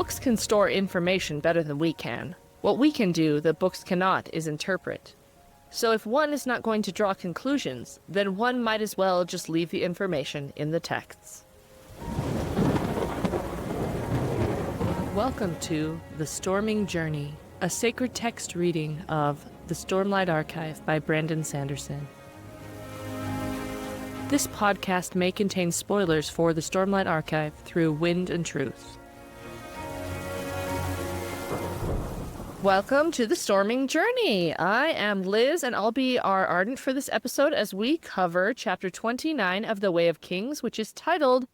Books can store information better than we can. What we can do that books cannot is interpret. So if one is not going to draw conclusions, then one might as well just leave the information in the texts. Welcome to The Storming Journey, a sacred text reading of The Stormlight Archive by Brandon Sanderson. This podcast may contain spoilers for the Stormlight Archive through Wind and Truth. Welcome to The Storming Journey. I am Liz, and I'll be our Ardent for this episode as we cover Chapter 29 of The Way of Kings, which is titled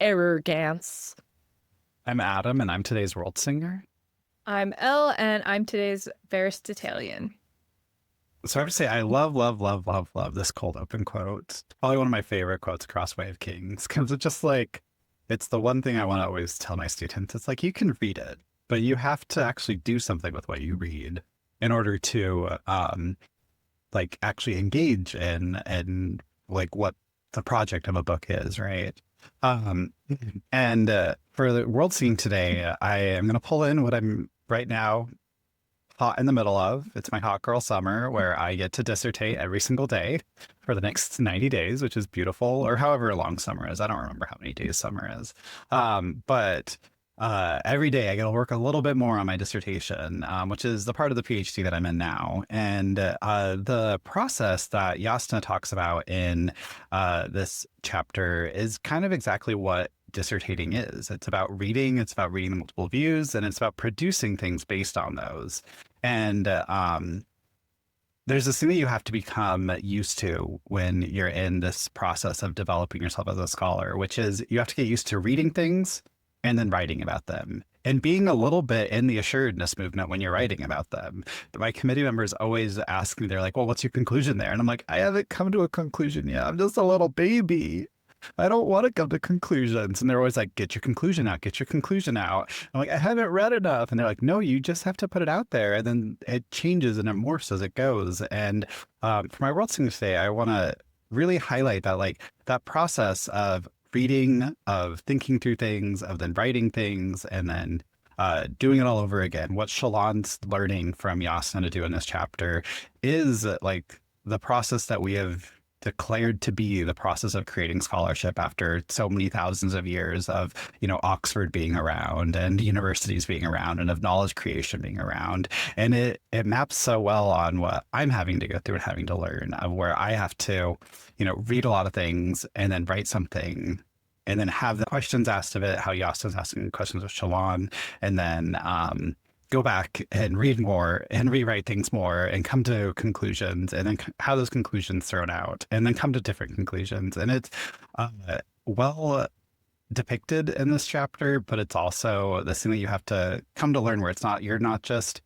Arrogance. I'm Adam, and I'm today's Worldsinger. I'm Elle, and I'm today's Veristitalian. So I have to say, I love this cold open quote. It's probably one of my favorite quotes across Way of Kings, because it's just like, it's the one thing I want to always tell my students. It's like, you can read it, but you have to actually do something with what you read in order to actually engage in like what the project of a book is, right? And for the world scene today, I am going to pull in what I'm right now hot in the middle of. It's my hot girl summer, where I get to dissertate every single day for the next 90 days, which is beautiful, or however long summer is. I don't remember how many days summer is. But every day I get to work a little bit more on my dissertation, which is the part of the PhD that I'm in now. And the process that Jasna talks about in this chapter is kind of exactly what dissertating is. It's about reading the multiple views, and it's about producing things based on those. And there's this thing that you have to become used to when you're in this process of developing yourself as a scholar, which is you have to get used to reading things and then writing about them, and being a little bit in the assuredness movement when you're writing about them. My committee members always ask me, they're like, well, what's your conclusion there? And I'm like, I haven't come to a conclusion yet. I'm just a little baby. I don't want to come to conclusions. And they're always like, get your conclusion out, get your conclusion out. I'm like, I haven't read enough. And they're like, no, you just have to put it out there. And then it changes and it morphs as it goes. And for my Worldsinger today, I want to really highlight that, like, that process of reading, of thinking through things, of then writing things, and then doing it all over again. What Shallan's learning from Jasna to do in this chapter is like the process that we have declared to be the process of creating scholarship after so many thousands of years of, Oxford being around and universities being around and of knowledge creation being around. And it maps so well on what I'm having to go through and having to learn, of where I have to, read a lot of things and then write something and then have the questions asked of it, how Jasna's asking questions of Shallan, and then go back and read more and rewrite things more and come to conclusions, and then have those conclusions thrown out and then come to different conclusions. And it's well depicted in this chapter, but it's also this thing that you have to come to learn, where you're not just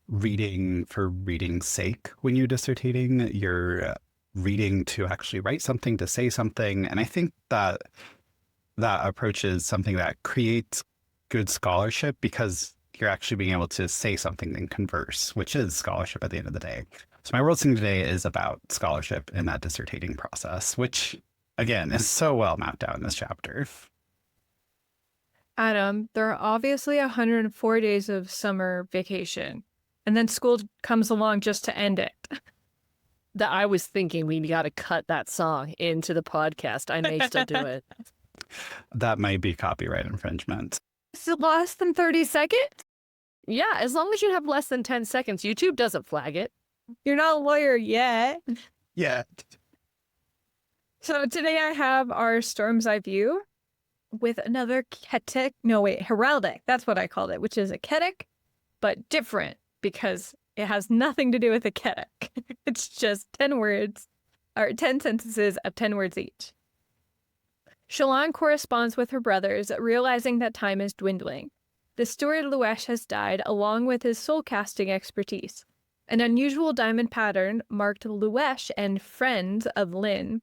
reading for reading's sake when you're dissertating, you're reading to actually write something, to say something. And I think that approach is something that creates good scholarship, because you're actually being able to say something and converse, which is scholarship at the end of the day. So my Worldsinger today is about scholarship in that dissertating process, which, again, is so well mapped out in this chapter. Adam, there are obviously 104 days of summer vacation, and then school comes along just to end it. That I was thinking we got to cut that song into the podcast. I may still do it. That might be copyright infringement. Is it less than 30 seconds? Yeah, as long as you have less than 10 seconds, YouTube doesn't flag it. You're not a lawyer yet. Yeah. So today I have our Storm's Eye view with another heraldic. That's what I called it, which is a ketic, but different because it has nothing to do with a ketic. It's just 10 words, or 10 sentences of 10 words each. Shallan corresponds with her brothers, realizing that time is dwindling. The steward Luesh has died, along with his soul-casting expertise. An unusual diamond pattern marked Luesh and friends of Lynn.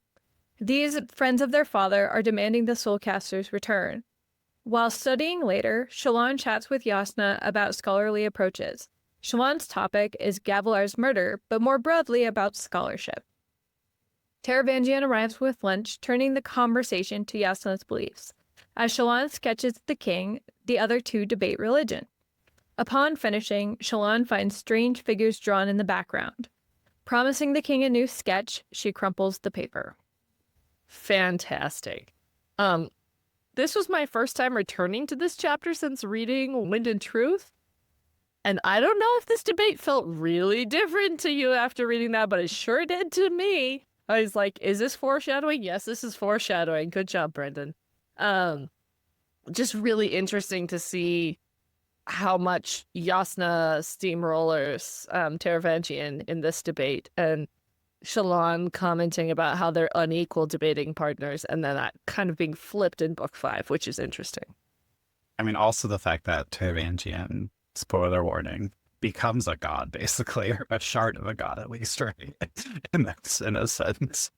These friends of their father are demanding the soulcaster's return. While studying later, Shallan chats with Jasna about scholarly approaches. Shallan's topic is Gavilar's murder, but more broadly about scholarship. Taravangian arrives with lunch, turning the conversation to Jasna's beliefs. As Shallan sketches the king, the other two debate religion. Upon finishing, Shallan finds strange figures drawn in the background. Promising the king a new sketch, she crumples the paper. Fantastic. This was my first time returning to this chapter since reading Wind and Truth. And I don't know if this debate felt really different to you after reading that, but it sure did to me. I was like, is this foreshadowing? Yes, this is foreshadowing. Good job, Brendan. Just really interesting to see how much Yasna steamrollers Taravangian in this debate, and Shallan commenting about how they're unequal debating partners, and then that kind of being flipped in book 5, which is interesting. I mean, also the fact that Taravangian, spoiler warning, becomes a god, basically, or a shard of a god at least, right? in a sense.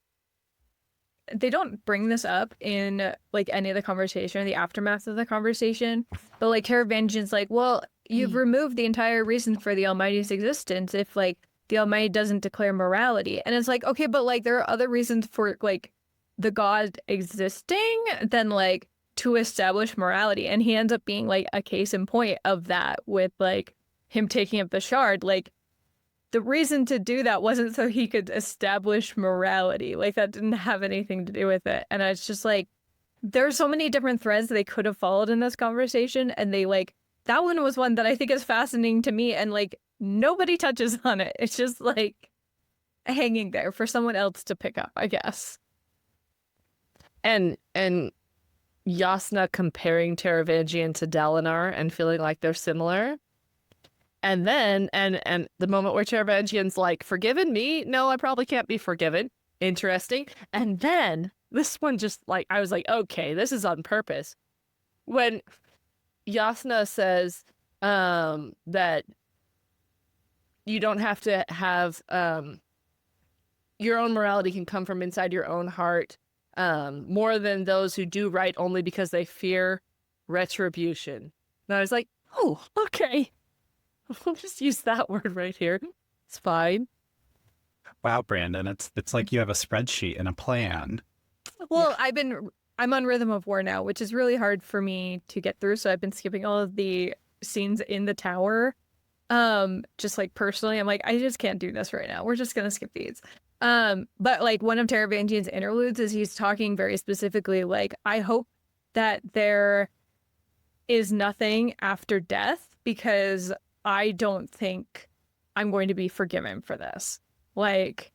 They don't bring this up in like any of the conversation or the aftermath of the conversation, but like Taravangian's like, well, you've removed the entire reason for the Almighty's existence if like the Almighty doesn't declare morality. And it's like, okay, but like there are other reasons for like the god existing than like to establish morality. And he ends up being like a case in point of that with like him taking up the shard. Like the reason to do that wasn't so he could establish morality. Like that didn't have anything to do with it. And it's just like, there's so many different threads they could have followed in this conversation. And they like, that one was one that I think is fascinating to me. And like, nobody touches on it. It's just like hanging there for someone else to pick up, I guess. And Yasna comparing Taravangian to Dalinar and feeling like they're similar. And then, and the moment where Taravangian's like, forgiven me? No, I probably can't be forgiven. Interesting. And then this one just like, I was like, okay, this is on purpose. When Yasna says that you don't have to have, your own morality can come from inside your own heart, more than those who do right only because they fear retribution. And I was like, oh, okay. We'll just use that word right here. It's fine. Wow, Brandon, it's like you have a spreadsheet and a plan. Well, yeah. I'm on Rhythm of War now, which is really hard for me to get through. So I've been skipping all of the scenes in the tower. Just like personally, I'm like, I just can't do this right now. We're just gonna skip these. But like one of Taravangian's interludes is he's talking very specifically like, I hope that there is nothing after death because I don't think I'm going to be forgiven for this. Like,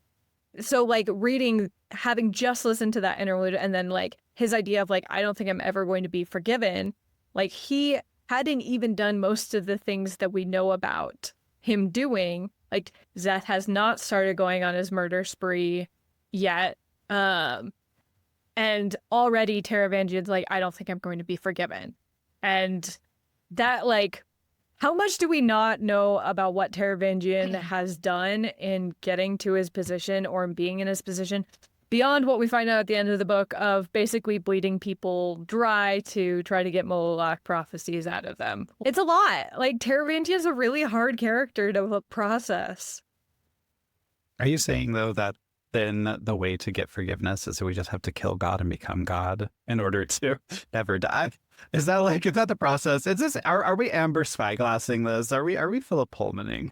so like reading, having just listened to that interlude and then like his idea of like, I don't think I'm ever going to be forgiven. Like he hadn't even done most of the things that we know about him doing. Like Zeth has not started going on his murder spree yet. And already Taravangian's like, I don't think I'm going to be forgiven. And that like, how much do we not know about what Taravangian has done in getting to his position or in being in his position beyond what we find out at the end of the book of basically bleeding people dry to try to get Moloch prophecies out of them? It's a lot. Like Taravangian's a really hard character to process. Are you saying though that then the way to get forgiveness is that we just have to kill God and become God in order to never die? Is that the process? Is this, are we Amber Spyglassing this? Are we Philip Pullmaning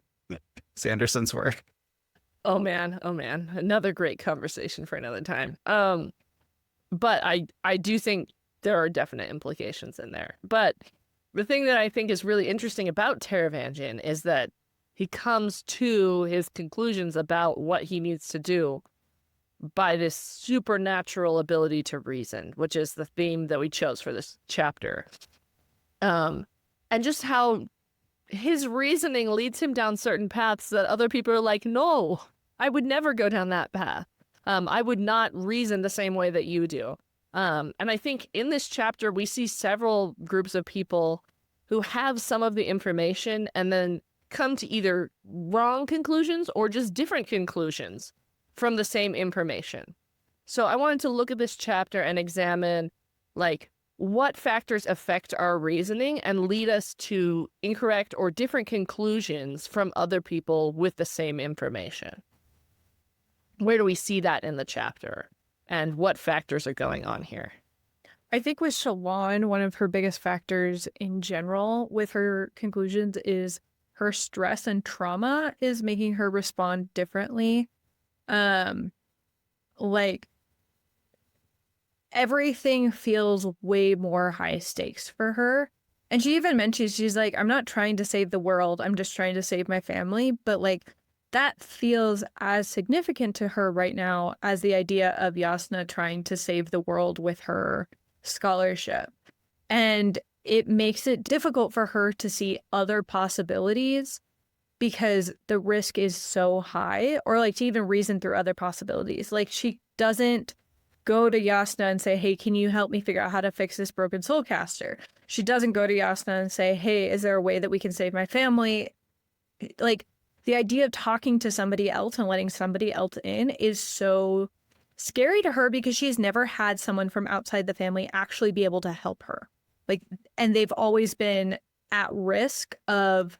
Sanderson's work? Oh man. Another great conversation for another time. But I do think there are definite implications in there. But the thing that I think is really interesting about Taravangian is that he comes to his conclusions about what he needs to do by this supernatural ability to reason, which is the theme that we chose for this chapter. And just how his reasoning leads him down certain paths that other people are like, no, I would never go down that path. I would not reason the same way that you do. And I think in this chapter, we see several groups of people who have some of the information and then come to either wrong conclusions or just different conclusions from the same information. So I wanted to look at this chapter and examine like what factors affect our reasoning and lead us to incorrect or different conclusions from other people with the same information. Where do we see that in the chapter? And what factors are going on here? I think with Shalon, one of her biggest factors in general with her conclusions is her stress and trauma is making her respond differently. Like everything feels way more high stakes for her. And she even mentions, she's like, I'm not trying to save the world, I'm just trying to save my family. But like that feels as significant to her right now as the idea of Yasna trying to save the world with her scholarship. And it makes it difficult for her to see other possibilities because the risk is so high, or like to even reason through other possibilities. Like she doesn't go to Yasna and say, hey, can you help me figure out how to fix this broken soulcaster? She doesn't go to Yasna and say, hey, is there a way that we can save my family? Like the idea of talking to somebody else and letting somebody else in is so scary to her because she's never had someone from outside the family actually be able to help her. Like, and they've always been at risk of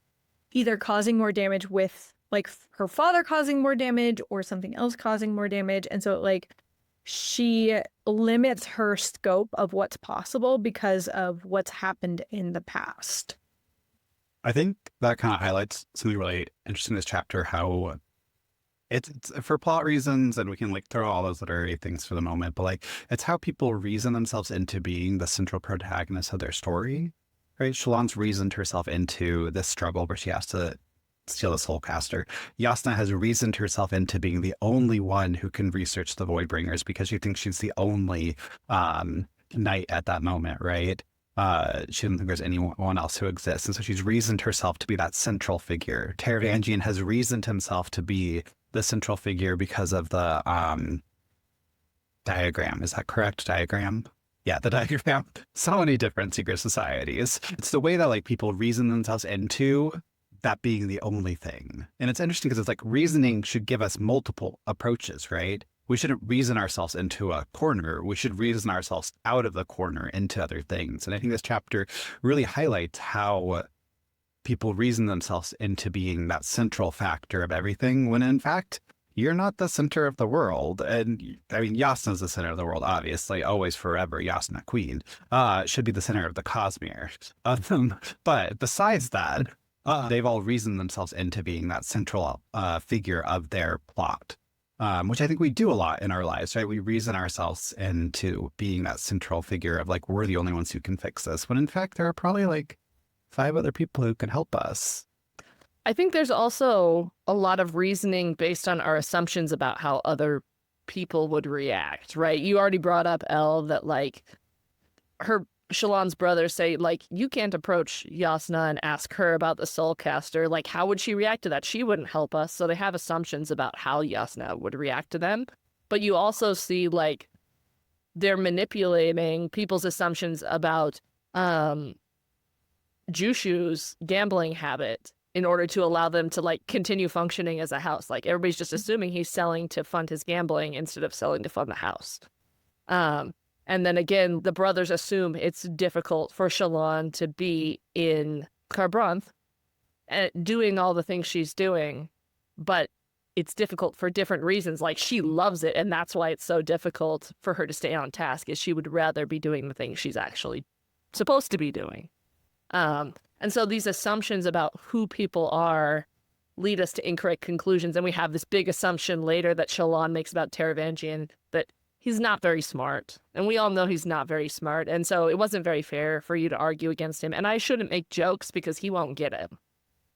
either causing more damage with like her father causing more damage or something else causing more damage. And so like she limits her scope of what's possible because of what's happened in the past. I think that kind of highlights something really interesting in this chapter, how it's for plot reasons, and we can like throw all those literary things for the moment, but like it's how people reason themselves into being the central protagonist of their story, right? Shalon's reasoned herself into this struggle where she has to steal the soulcaster. Yasna has reasoned herself into being the only one who can research the Voidbringers because she thinks she's the only knight at that moment, right? She doesn't think there's anyone else who exists. And so she's reasoned herself to be that central figure. Taravangian has reasoned himself to be the central figure because of the diagram. Is that correct? Diagram? Yeah, the diagram. So many different secret societies. It's the way that like people reason themselves into that being the only thing. And it's interesting because it's like reasoning should give us multiple approaches, right? We shouldn't reason ourselves into a corner. We should reason ourselves out of the corner into other things. And I think this chapter really highlights how people reason themselves into being that central factor of everything, when in fact, you're not the center of the world. And I mean, Yasna's the center of the world, obviously, always, forever, Yasna Queen, should be the center of the Cosmere. But besides that, they've all reasoned themselves into being that central figure of their plot. Which I think we do a lot in our lives, right? We reason ourselves into being that central figure of like, we're the only ones who can fix this. When in fact, there are probably like 5 other people who can help us. I think there's also a lot of reasoning based on our assumptions about how other people would react, right? You already brought up, Elle, that like Shalon's brothers say, like, you can't approach Yasna and ask her about the soulcaster. Like, how would she react to that? She wouldn't help us. So they have assumptions about how Yasna would react to them. But you also see, like, they're manipulating people's assumptions about Jushu's gambling habit in order to allow them to, like, continue functioning as a house. Like, everybody's just assuming he's selling to fund his gambling instead of selling to fund the house. And then again, the brothers assume it's difficult for Shalon to be in Kharbranth and doing all the things she's doing, but it's difficult for different reasons. Like, she loves it, and that's why it's so difficult for her to stay on task, is she would rather be doing the things she's actually supposed to be doing. And so these assumptions about who people are lead us to incorrect conclusions, and we have this big assumption later that Shalon makes about Taravangian, that he's not very smart. And we all know he's not very smart. And so it wasn't very fair for you to argue against him. And I shouldn't make jokes because he won't get him.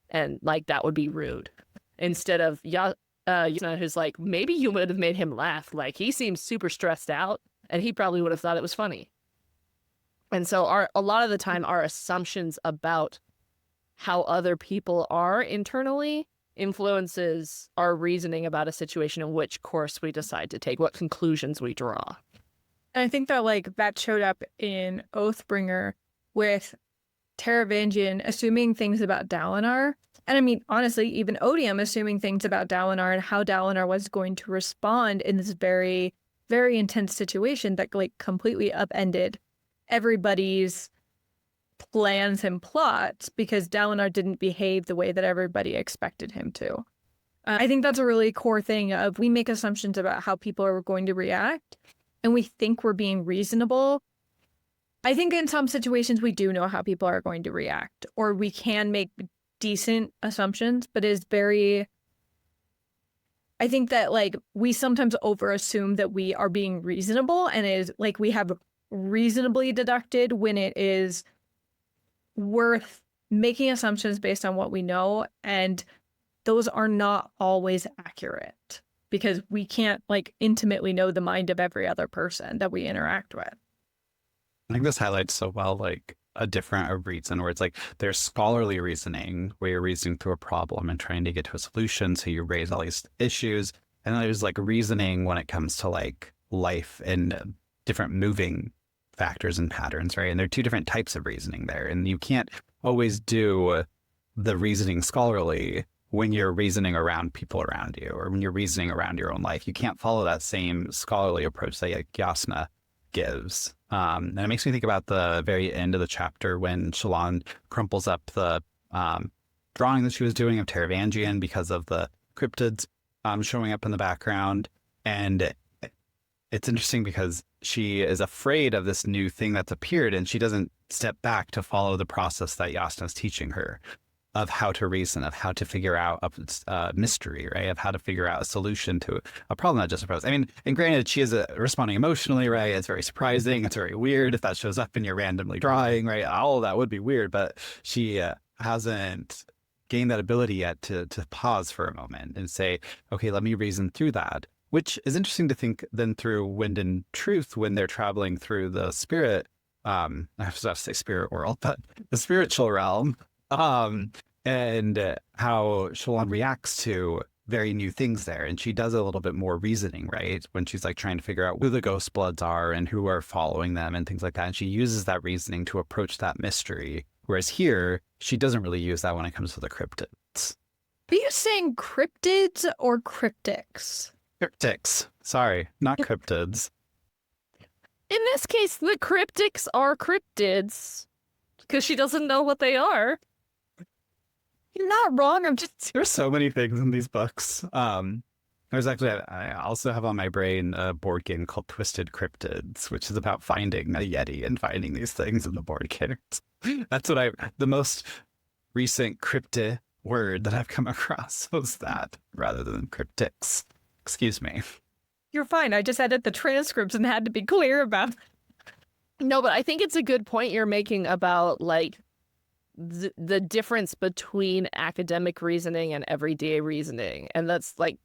And like, that would be rude. Instead of Yasna, who's like, maybe you would have made him laugh. Like, he seems super stressed out and he probably would have thought it was funny. And so a lot of the time, our assumptions about how other people are internally influences our reasoning about a situation and which course we decide to take, what conclusions we draw. And I think that like that showed up in Oathbringer with Taravangian assuming things about Dalinar. And I mean, honestly, even Odium assuming things about Dalinar and how Dalinar was going to respond in this very, very intense situation that like completely upended everybody's plans and plots because Dalinar didn't behave the way that everybody expected him to. I think that's a really core thing of we make assumptions about how people are going to react and we think we're being reasonable, I think in some situations we do know how people are going to react, or we can make decent assumptions, but it's very, I think that like we sometimes overassume that we are being reasonable, and it is like we have reasonably deducted when it is worth making assumptions based on what we know, and those are not always accurate because we can't like intimately know the mind of every other person that we interact with. I think this highlights so well, like a different reason where it's like there's scholarly reasoning where you're reasoning through a problem and trying to get to a solution. So you raise all these issues. And then there's like reasoning when it comes to like life and different moving factors and patterns, right? And there are two different types of reasoning there. And you can't always do the reasoning scholarly when you're reasoning around people around you or when you're reasoning around your own life. You can't follow that same scholarly approach that like, Jasna gives. And it makes me think about the very end of the chapter when Shallan crumples up the drawing that she was doing of Taravangian because of the cryptids showing up in the background. And it's interesting because she is afraid of this new thing that's appeared, and she doesn't step back to follow the process that Jasna's teaching her of how to reason, of how to figure out a mystery, right? Of how to figure out a solution to a problem that just arose. I mean, and granted, she is responding emotionally, right? It's very surprising. It's very weird if that shows up and you're randomly drawing, right? All of that would be weird, but she hasn't gained that ability yet to pause for a moment and say, okay, let me reason through that, which is interesting to think then through Wind and Truth when they're traveling through the spirit, I have to say spirit world, but the spiritual realm. And how Shallan reacts to very new things there. And she does a little bit more reasoning, right? When she's like trying to figure out who the ghost bloods are and who are following them and things like that. And she uses that reasoning to approach that mystery. Whereas here, she doesn't really use that when it comes to the cryptids. Are you saying cryptids or cryptics? Cryptics. Sorry, not cryptids. In this case, the cryptics are cryptids because she doesn't know what they are. You're not wrong. I'm just. There's so many things in these books. There's actually, I also have on my brain a board game called Twisted Cryptids, which is about finding a Yeti and finding these things in the board games. That's what the most recent cryptid word that I've come across was that rather than cryptics. Excuse me. You're fine. I just edit the transcripts and had to be clear about. No, but I think it's a good point you're making about like the difference between academic reasoning and everyday reasoning. And that's like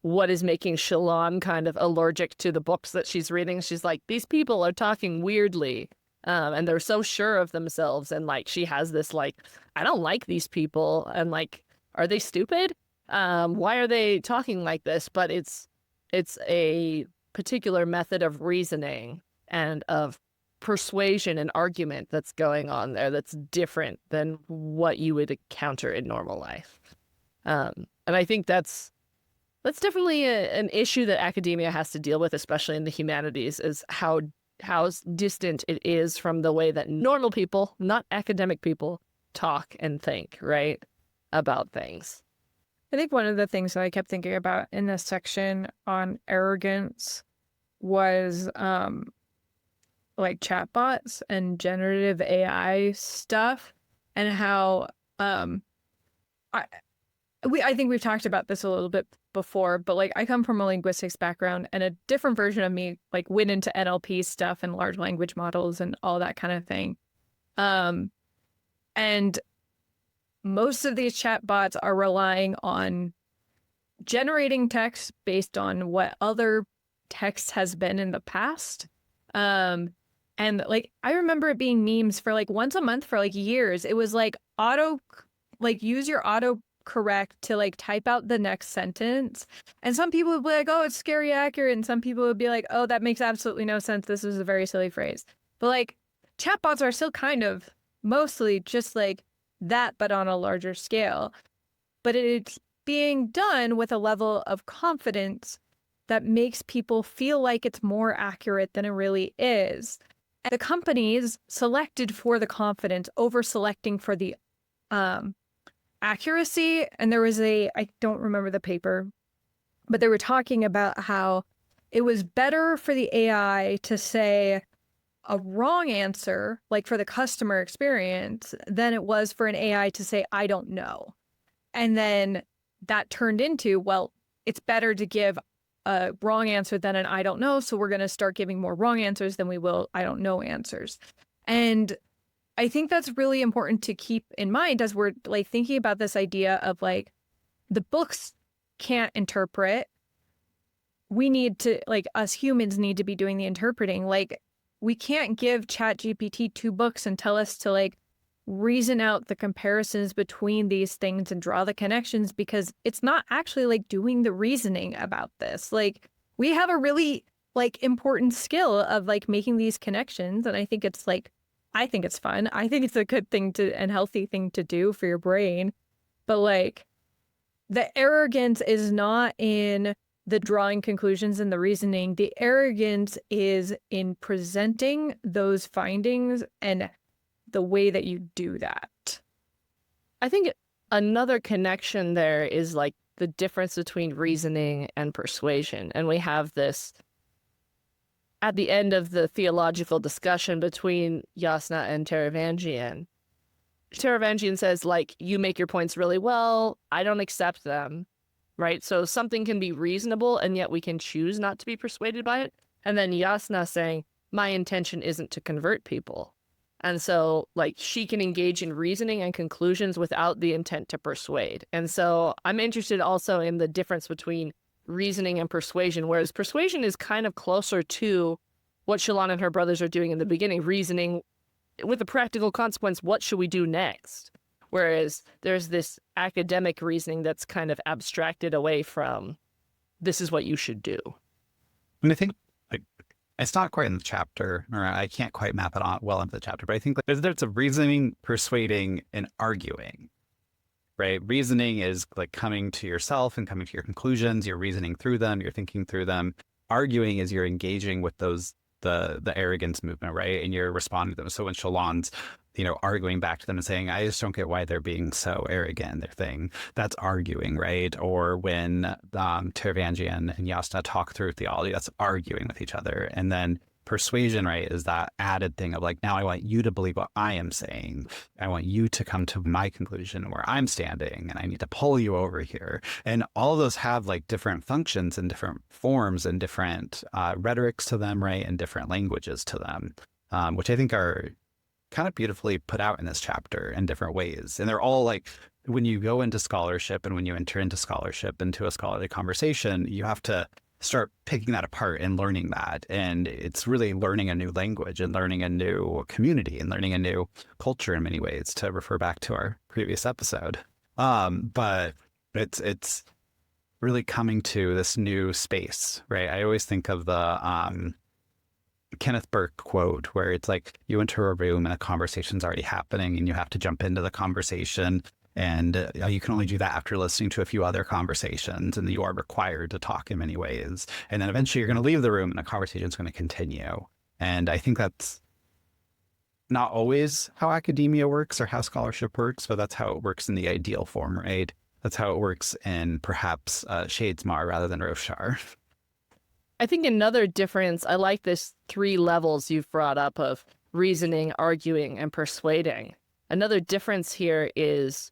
what is making Shallan kind of allergic to the books that she's reading. She's like, these people are talking weirdly. And they're so sure of themselves. And like, she has this like, I don't like these people. And like, are they stupid? Why are they talking like this? But it's a particular method of reasoning and of persuasion and argument that's going on there that's different than what you would encounter in normal life. And I think that's definitely an issue that academia has to deal with, especially in the humanities, is how distant it is from the way that normal people, not academic people, talk and think, right, about things. I think one of the things that I kept thinking about in this section on arrogance was like chatbots and generative AI stuff, and how I think we've talked about this a little bit before, but like I come from a linguistics background, and a different version of me like went into NLP stuff and large language models and all that kind of thing. And most of these chatbots are relying on generating text based on what other text has been in the past. And like I remember it being memes for like once a month for like years. It was like use your autocorrect to like type out the next sentence. And some people would be like, oh, it's scary accurate. And some people would be like, oh, that makes absolutely no sense. This is a very silly phrase. But like chatbots are still kind of mostly just like that, but on a larger scale. But it's being done with a level of confidence that makes people feel like it's more accurate than it really is. And the companies selected for the confidence over selecting for the accuracy. And there was I don't remember the paper, but they were talking about how it was better for the AI to say, a wrong answer, like for the customer experience, than it was for an AI to say, I don't know. And then that turned into, well, it's better to give a wrong answer than an I don't know. So we're going to start giving more wrong answers than we will I don't know answers. And I think that's really important to keep in mind as we're like thinking about this idea of like the books can't interpret. We need to, like, us humans need to be doing the interpreting. Like, we can't give ChatGPT 2 books and tell us to like reason out the comparisons between these things and draw the connections, because it's not actually like doing the reasoning about this. Like, we have a really like important skill of like making these connections, and I think it's like, I think it's fun. I think it's a good thing to and healthy thing to do for your brain. But like, the arrogance is not in the drawing conclusions and the reasoning. The arrogance is in presenting those findings and the way that you do that. I think another connection there is like the difference between reasoning and persuasion. And we have this at the end of the theological discussion between Yasna and Taravangian. Taravangian says, like, you make your points really well. I don't accept them. Right? So something can be reasonable and yet we can choose not to be persuaded by it. And then Yasna saying, my intention isn't to convert people. And so like she can engage in reasoning and conclusions without the intent to persuade. And so I'm interested also in the difference between reasoning and persuasion, whereas persuasion is kind of closer to what Shallan and her brothers are doing in the beginning, reasoning with a practical consequence, what should we do next? Whereas there's this academic reasoning that's kind of abstracted away from this is what you should do. And I think like it's not quite in the chapter, or I can't quite map it on well into the chapter, but I think like, there's a reasoning, persuading, and arguing, right? Reasoning is like coming to yourself and coming to your conclusions. You're reasoning through them. You're thinking through them. Arguing is you're engaging with those the arrogance movement, right? And you're responding to them. So when Shallan's arguing back to them and saying, I just don't get why they're being so arrogant in their thing, that's arguing, right? Or when Taravangian and Yasna talk through theology, that's arguing with each other. And then persuasion, right, is that added thing of like, now I want you to believe what I am saying. I want you to come to my conclusion where I'm standing, and I need to pull you over here. And all of those have like different functions and different forms and different rhetorics to them, right, and different languages to them, which I think are kind of beautifully put out in this chapter in different ways. And they're all like, when you go into scholarship and when you enter into scholarship, into a scholarly conversation, you have to start picking that apart and learning that. And it's really learning a new language and learning a new community and learning a new culture in many ways, to refer back to our previous episode. But it's really coming to this new space, right? I always think of the Kenneth Burke quote where it's like you enter a room and a conversation's already happening and you have to jump into the conversation. And you can only do that after listening to a few other conversations, and you are required to talk in many ways. And then eventually you're going to leave the room and the conversation is going to continue. And I think that's not always how academia works or how scholarship works, but that's how it works in the ideal form, right? That's how it works in perhaps Shadesmar rather than Roshar. I think another difference, I like this 3 levels you've brought up of reasoning, arguing, and persuading. Another difference here is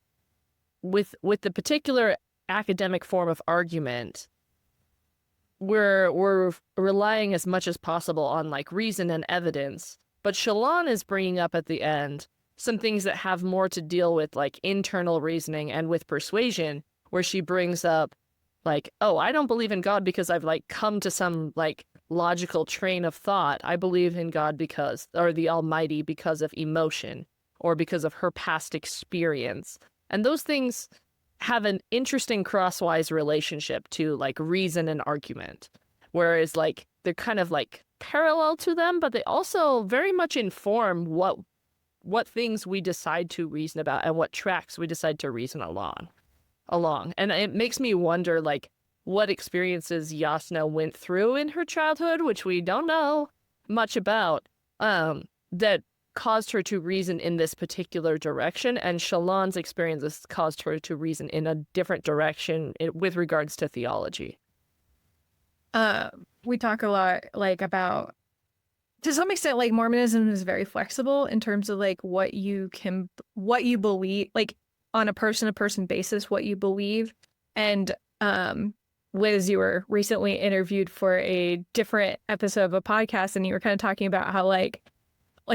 with the particular academic form of argument, we're relying as much as possible on like reason and evidence. But Shallan is bringing up at the end some things that have more to deal with like internal reasoning and with persuasion, where she brings up like, oh, I don't believe in God because I've like come to some like logical train of thought. I believe in God because, or the Almighty, because of emotion or because of her past experience. And those things have an interesting crosswise relationship to like reason and argument, whereas like they're kind of like parallel to them, but they also very much inform what things we decide to reason about and what tracks we decide to reason along. And it makes me wonder like what experiences Yasna went through in her childhood, which we don't know much about, that caused her to reason in this particular direction, and Shallan's experiences caused her to reason in a different direction with regards to theology. We talk a lot like about to some extent, like Mormonism is very flexible in terms of like what you believe, like on a person-to-person basis, what you believe. And Liz, you were recently interviewed for a different episode of a podcast, and you were kind of talking about how like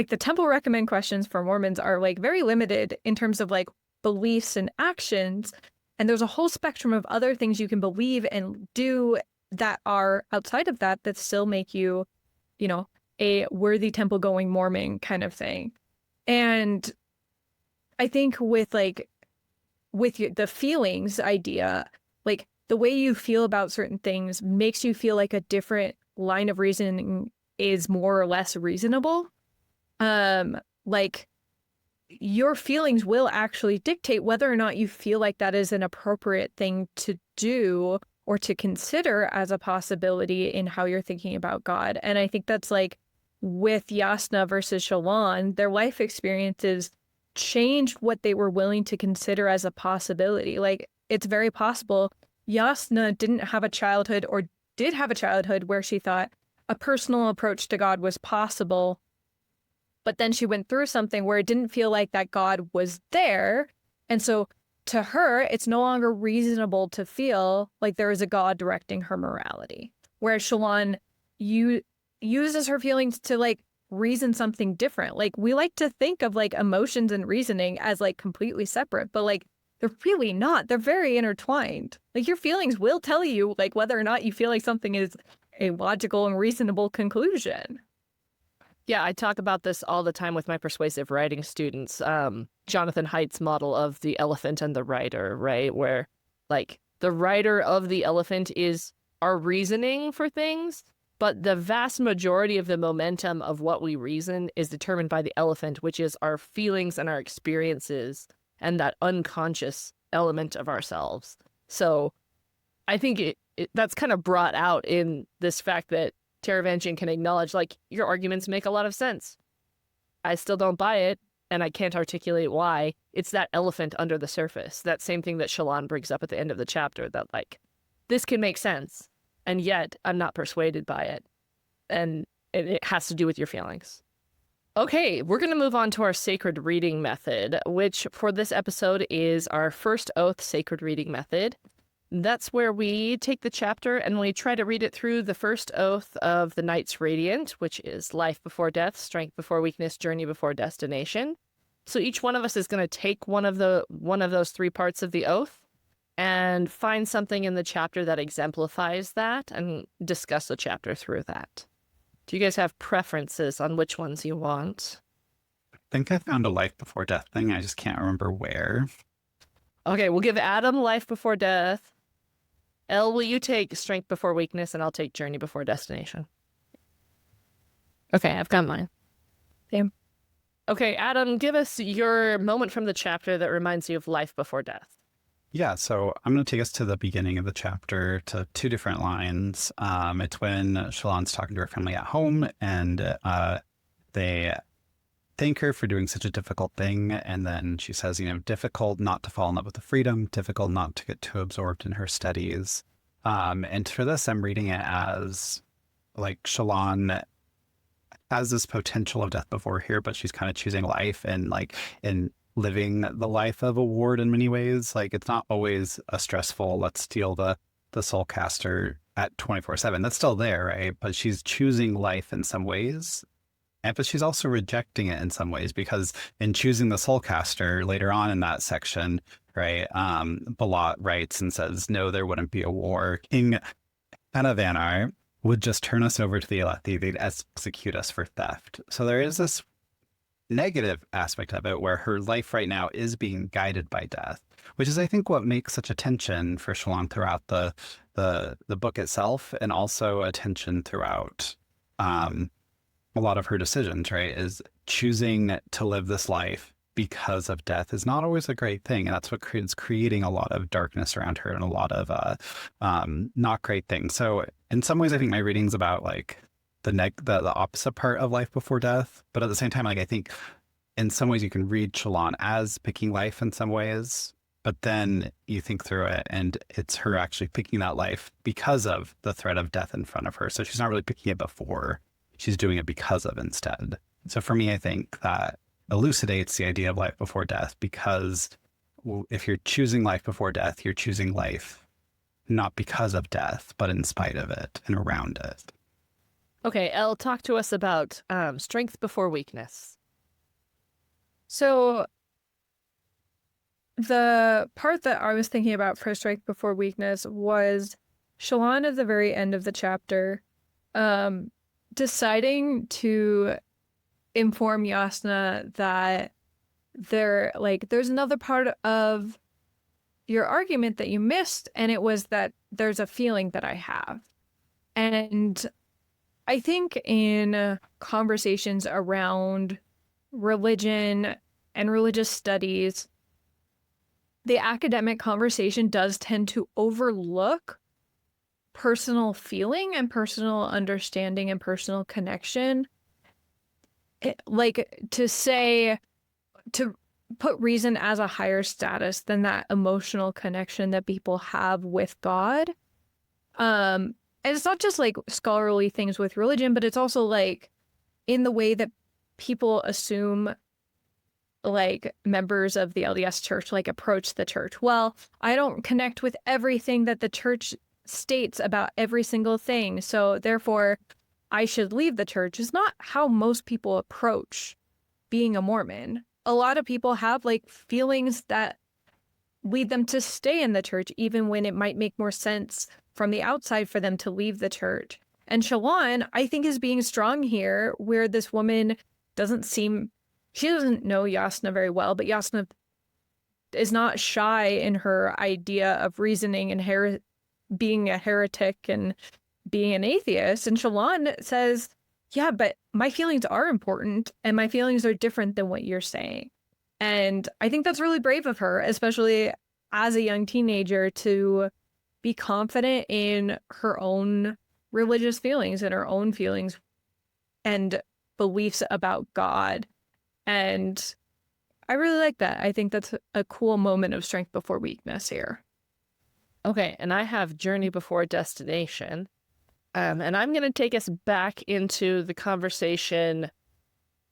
the temple recommend questions for Mormons are like very limited in terms of like beliefs and actions. And there's a whole spectrum of other things you can believe and do that are outside of that still make you, you know, a worthy temple going Mormon kind of thing. And I think with the feelings idea, like the way you feel about certain things makes you feel like a different line of reasoning is more or less reasonable. Like your feelings will actually dictate whether or not you feel like that is an appropriate thing to do or to consider as a possibility in how you're thinking about God. And I think that's like with Yasna versus Shalon, their life experiences changed what they were willing to consider as a possibility. Like it's very possible Yasna didn't have a childhood or did have a childhood where she thought a personal approach to God was possible, but then she went through something where it didn't feel like that God was there. And so to her, it's no longer reasonable to feel like there is a God directing her morality. Whereas Shalon uses her feelings to like reason something different. Like we like to think of like emotions and reasoning as like completely separate, but like they're really not. They're very intertwined. Like your feelings will tell you like whether or not you feel like something is a logical and reasonable conclusion. Yeah, I talk about this all the time with my persuasive writing students. Jonathan Haidt's model of the elephant and the rider, right? Where like the rider of the elephant is our reasoning for things, but the vast majority of the momentum of what we reason is determined by the elephant, which is our feelings and our experiences and that unconscious element of ourselves. So I think that's kind of brought out in this fact that Teravangian can acknowledge, like, your arguments make a lot of sense. I still don't buy it, and I can't articulate why. It's that elephant under the surface, that same thing that Shalon brings up at the end of the chapter, that, like, this can make sense, and yet I'm not persuaded by it. And it has to do with your feelings. Okay, we're going to move on to our sacred reading method, which for this episode is our first oath sacred reading method. That's where we take the chapter and we try to read it through the first oath of the Knights Radiant, which is life before death, strength before weakness, journey before destination. So each one of us is going to take one of those three parts of the oath and find something in the chapter that exemplifies that and discuss the chapter through that. Do you guys have preferences on which ones you want? I think I found a life before death thing. I just can't remember where. Okay, we'll give Adam life before death. Elle, will you take strength before weakness, and I'll take journey before destination. Okay, I've got mine. Same. Okay, Adam, give us your moment from the chapter that reminds you of life before death. Yeah, so I'm going to take us to the beginning of the chapter to two different lines. It's when Shalon's talking to her family at home, and they thank her for doing such a difficult thing. And then she says, difficult not to fall in love with the freedom, difficult not to get too absorbed in her studies. And for this, I'm reading it as like Shalon has this potential of death before here, but she's kind of choosing life and living the life of a ward in many ways. Like it's not always a stressful, let's steal the soulcaster at 24/7. That's still there, right? But she's choosing life in some ways. But she's also rejecting it in some ways, because in choosing the soulcaster later on in that section, right, Balat writes and says, no, there wouldn't be a war. King Anavanar would just turn us over to the Alethi. They'd execute us for theft. So there is this negative aspect of it where her life right now is being guided by death, which is, I think, what makes such a tension for Shalon throughout the book itself, and also a tension throughout a lot of her decisions, right, is choosing to live this life because of death is not always a great thing. And that's what is creating a lot of darkness around her and a lot of not great things. So in some ways, I think my reading's about like the opposite part of life before death. But at the same time, like I think in some ways you can read Shalon as picking life in some ways, but then you think through it and it's her actually picking that life because of the threat of death in front of her. So she's not really picking it before she's doing it because of instead. So for me, I think that elucidates the idea of life before death, because if you're choosing life before death, you're choosing life not because of death, but in spite of it and around it. Okay, Elle, talk to us about strength before weakness. So the part that I was thinking about for strength before weakness was Shallan at the very end of the chapter deciding to inform Yasna that there's another part of your argument that you missed, and it was that there's a feeling that I have. And I think in conversations around religion and religious studies, the academic conversation does tend to overlook personal feeling and personal understanding and personal connection. To put reason as a higher status than that emotional connection that people have with God. And it's not just like scholarly things with religion, but it's also like in the way that people assume like members of the LDS church like approach the church. Well, I don't connect with everything that the church states about every single thing, so therefore I should leave the church is not how most people approach being a Mormon. A lot of people have like feelings that lead them to stay in the church, even when it might make more sense from the outside for them to leave the church. And Shallan, I think, is being strong here, where this woman she doesn't know Yasna very well, but Yasna is not shy in her idea of reasoning and being a heretic and being an atheist. And Shallan says, yeah, but my feelings are important and my feelings are different than what you're saying. And I think that's really brave of her, especially as a young teenager, to be confident in her own religious feelings and her own feelings and beliefs about God. And I really like that. I think that's a cool moment of strength before weakness here. Okay, and I have journey before destination. And I'm going to take us back into the conversation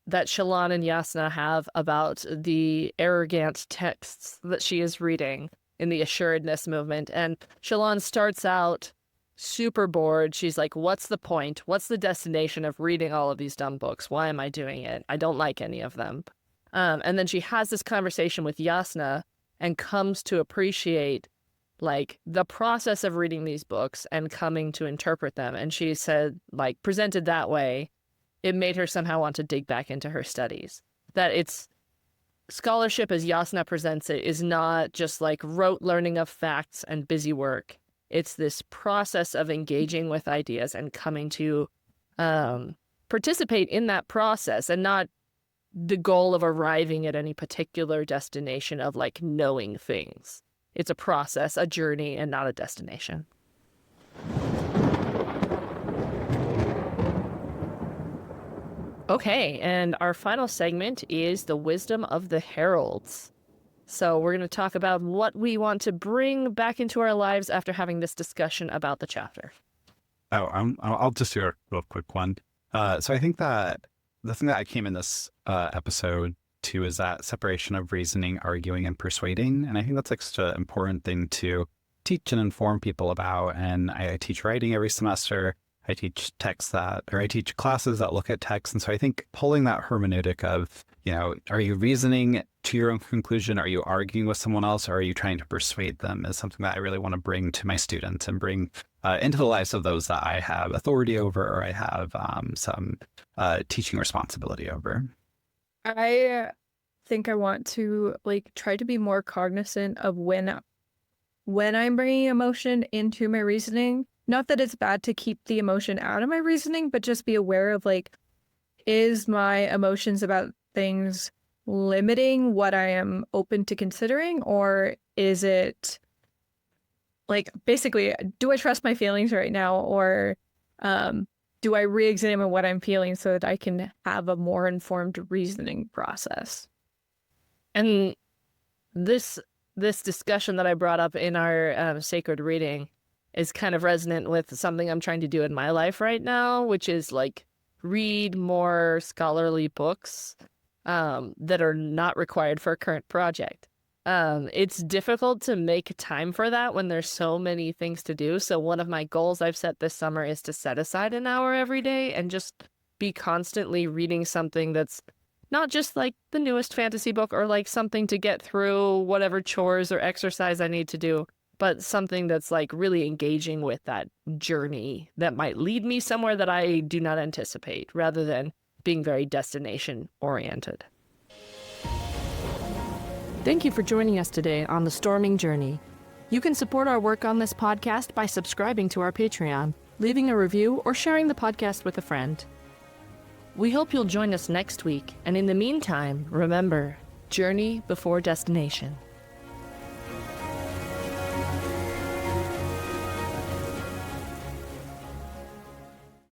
that Shallan and Yasna have about the arrogant texts that she is reading in the assuredness movement. And Shallan starts out super bored. She's like, what's the point? What's the destination of reading all of these dumb books? Why am I doing it? I don't like any of them. And then she has this conversation with Yasna and comes to appreciate like the process of reading these books and coming to interpret them. And she said, like, presented that way, it made her somehow want to dig back into her studies. That it's scholarship as Yasna presents it is not just like rote learning of facts and busy work. It's this process of engaging with ideas and coming to participate in that process, and not the goal of arriving at any particular destination of like knowing things. It's a process, a journey, and not a destination. Okay, and our final segment is the wisdom of the heralds. So we're going to talk about what we want to bring back into our lives after having this discussion about the chapter. I'll just do a real quick one. So I think that the thing that I came in this episode to is that separation of reasoning, arguing, and persuading. And I think that's like such an important thing to teach and inform people about. And I teach writing every semester. I teach I teach classes that look at text. And so I think pulling that hermeneutic of, are you reasoning to your own conclusion? Are you arguing with someone else? Or are you trying to persuade them is something that I really want to bring to my students and bring into the lives of those that I have authority over, or I have some teaching responsibility over. I think I want to try to be more cognizant of when I'm bringing emotion into my reasoning. Not that it's bad to keep the emotion out of my reasoning, but just be aware of is my emotions about things limiting what I am open to considering, or is it basically, do I trust my feelings right now, or do I re-examine what I'm feeling so that I can have a more informed reasoning process? And this discussion that I brought up in our sacred reading is kind of resonant with something I'm trying to do in my life right now, which is read more scholarly books that are not required for a current project. It's difficult to make time for that when there's so many things to do. So one of my goals I've set this summer is to set aside an hour every day and just be constantly reading something that's not just like the newest fantasy book or like something to get through whatever chores or exercise I need to do, but something that's like really engaging with that journey that might lead me somewhere that I do not anticipate, rather than being very destination oriented. Thank you for joining us today on the Storming Journey. You can support our work on this podcast by subscribing to our Patreon, leaving a review, or sharing the podcast with a friend. We hope you'll join us next week, and in the meantime, remember, journey before destination.